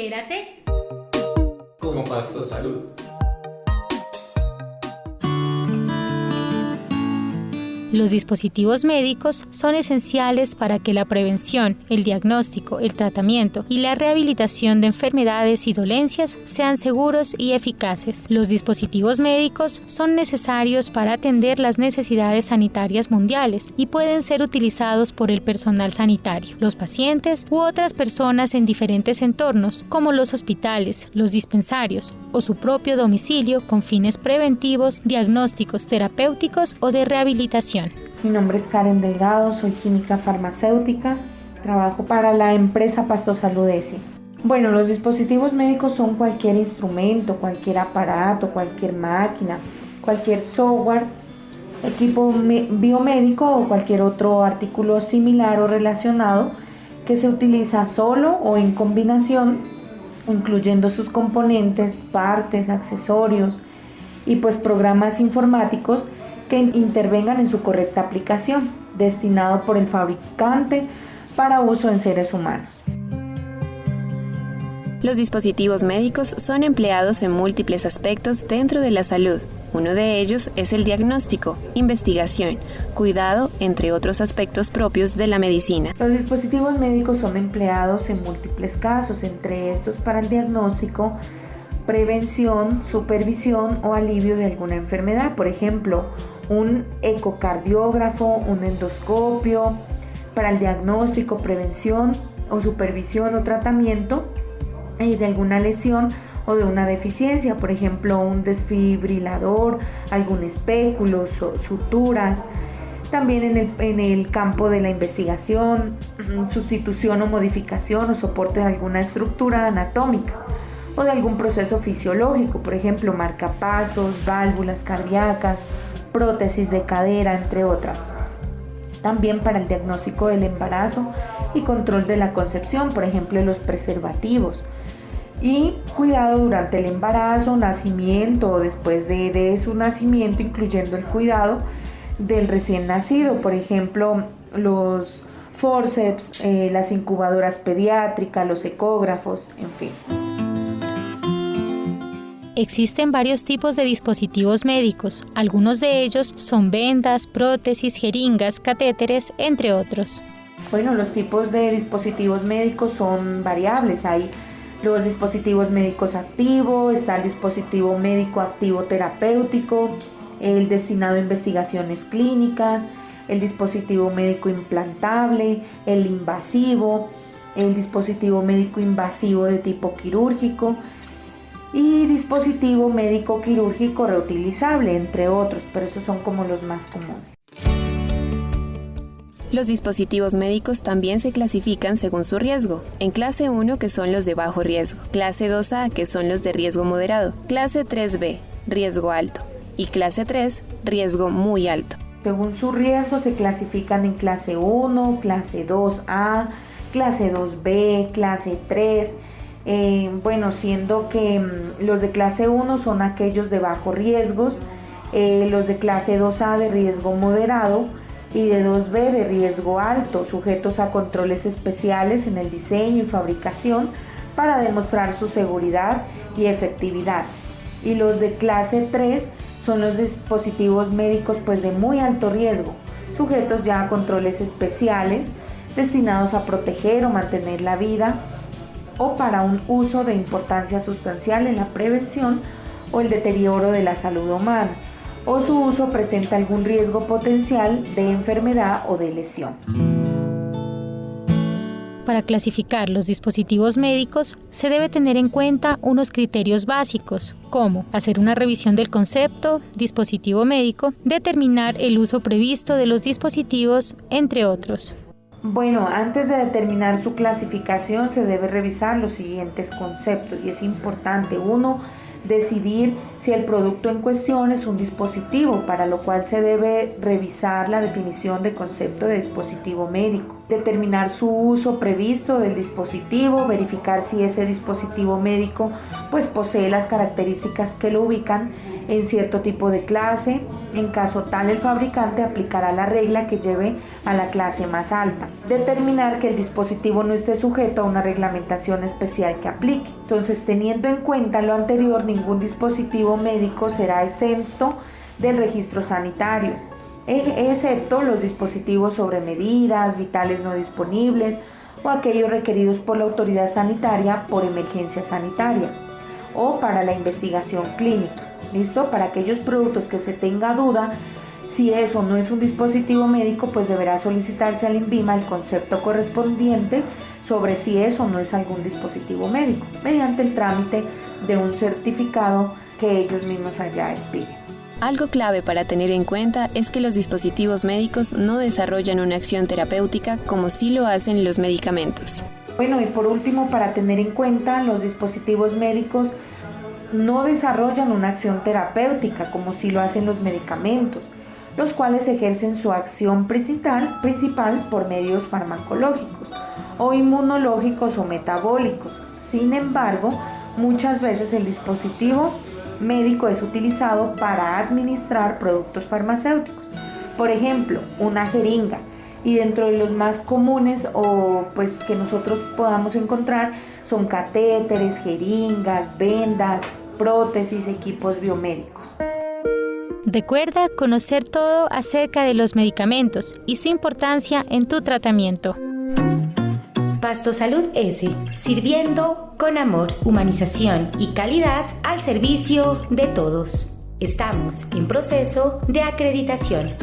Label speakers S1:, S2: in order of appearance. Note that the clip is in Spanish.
S1: Entérate
S2: con Pasto Salud.
S3: Los dispositivos médicos son esenciales para que la prevención, el diagnóstico, el tratamiento y la rehabilitación de enfermedades y dolencias sean seguros y eficaces. Los dispositivos médicos son necesarios para atender las necesidades sanitarias mundiales y pueden ser utilizados por el personal sanitario, los pacientes u otras personas en diferentes entornos, como los hospitales, los dispensarios o su propio domicilio con fines preventivos, diagnósticos, terapéuticos o de rehabilitación.
S4: Mi nombre es Karen Delgado, soy química farmacéutica, trabajo para la empresa Pasto Salud S. Bueno, los dispositivos médicos son cualquier instrumento, cualquier aparato, cualquier máquina, cualquier software, equipo biomédico o cualquier otro artículo similar o relacionado que se utiliza solo o en combinación, incluyendo sus componentes, partes, accesorios y programas informáticos que intervengan en su correcta aplicación, destinado por el fabricante para uso en seres humanos.
S5: Los dispositivos médicos son empleados en múltiples aspectos dentro de la salud. Uno de ellos es el diagnóstico, investigación, cuidado, entre otros aspectos propios de la medicina.
S4: Los dispositivos médicos son empleados en múltiples casos, entre estos para el diagnóstico, prevención, supervisión o alivio de alguna enfermedad. Por ejemplo, un ecocardiógrafo, un endoscopio, para el diagnóstico, prevención o supervisión o tratamiento de alguna lesión o de una deficiencia. Por ejemplo, un desfibrilador, algún espéculo, suturas. También en el campo de la investigación, sustitución o modificación o soporte de alguna estructura anatómica o de algún proceso fisiológico, por ejemplo, marcapasos, válvulas cardíacas, prótesis de cadera, entre otras. También para el diagnóstico del embarazo y control de la concepción, por ejemplo, los preservativos. Y cuidado durante el embarazo, nacimiento o después de su nacimiento, incluyendo el cuidado del recién nacido, por ejemplo, los forceps, las incubadoras pediátricas, los ecógrafos, en fin.
S3: Existen varios tipos de dispositivos médicos. Algunos de ellos son vendas, prótesis, jeringas, catéteres, entre otros.
S4: Bueno, los tipos de dispositivos médicos son variables. Hay los dispositivos médicos activos, está el dispositivo médico activo terapéutico, el destinado a investigaciones clínicas, el dispositivo médico implantable, el invasivo, el dispositivo médico invasivo de tipo quirúrgico y dispositivo médico quirúrgico reutilizable, entre otros, pero esos son como los más comunes.
S5: Los dispositivos médicos también se clasifican según su riesgo. En clase 1, que son los de bajo riesgo, clase 2A, que son los de riesgo moderado, clase 3B, riesgo alto, y clase 3, riesgo muy alto.
S4: Según su riesgo se clasifican en clase 1, clase 2A, clase 2B, clase 3, siendo que los de clase 1 son aquellos de bajo riesgos, los de clase 2A de riesgo moderado y de 2B de riesgo alto, sujetos a controles especiales en el diseño y fabricación para demostrar su seguridad y efectividad. Y los de clase 3 son los dispositivos médicos de muy alto riesgo, sujetos ya a controles especiales destinados a proteger o mantener la vida o para un uso de importancia sustancial en la prevención o el deterioro de la salud humana, o su uso presenta algún riesgo potencial de enfermedad o de lesión.
S3: Para clasificar los dispositivos médicos se debe tener en cuenta unos criterios básicos, como hacer una revisión del concepto, dispositivo médico, determinar el uso previsto de los dispositivos, entre otros.
S4: Bueno, antes de determinar su clasificación se debe revisar los siguientes conceptos y es importante. 1. Decidir si el producto en cuestión es un dispositivo, para lo cual se debe revisar la definición de concepto de dispositivo médico. Determinar su uso previsto del dispositivo, verificar si ese dispositivo médico posee las características que lo ubican en cierto tipo de clase. En caso tal, el fabricante aplicará la regla que lleve a la clase más alta. Determinar que el dispositivo no esté sujeto a una reglamentación especial que aplique. Entonces, teniendo en cuenta lo anterior, ningún dispositivo médico será exento del registro sanitario, excepto los dispositivos sobre medidas, vitales no disponibles o aquellos requeridos por la autoridad sanitaria por emergencia sanitaria o para la investigación clínica. ¿Listo? Para aquellos productos que se tenga duda si eso no es un dispositivo médico, pues deberá solicitarse al INVIMA el concepto correspondiente sobre si eso no es algún dispositivo médico, mediante el trámite de un certificado que ellos mismos allá expiden.
S5: Algo clave para tener en cuenta es que los dispositivos médicos no desarrollan una acción terapéutica como sí lo hacen los medicamentos.
S4: Bueno, y por último, para tener en cuenta, los dispositivos médicos no desarrollan una acción terapéutica como sí lo hacen los medicamentos, los cuales ejercen su acción principal por medios farmacológicos o inmunológicos o metabólicos. Sin embargo, muchas veces el dispositivo médico es utilizado para administrar productos farmacéuticos. Por ejemplo, una jeringa. Y dentro de los más comunes o pues que nosotros podamos encontrar son catéteres, jeringas, vendas, prótesis, equipos biomédicos.
S3: Recuerda conocer todo acerca de los medicamentos y su importancia en tu tratamiento.
S1: Pasto Salud S, sirviendo con amor, humanización y calidad al servicio de todos. Estamos en proceso de acreditación.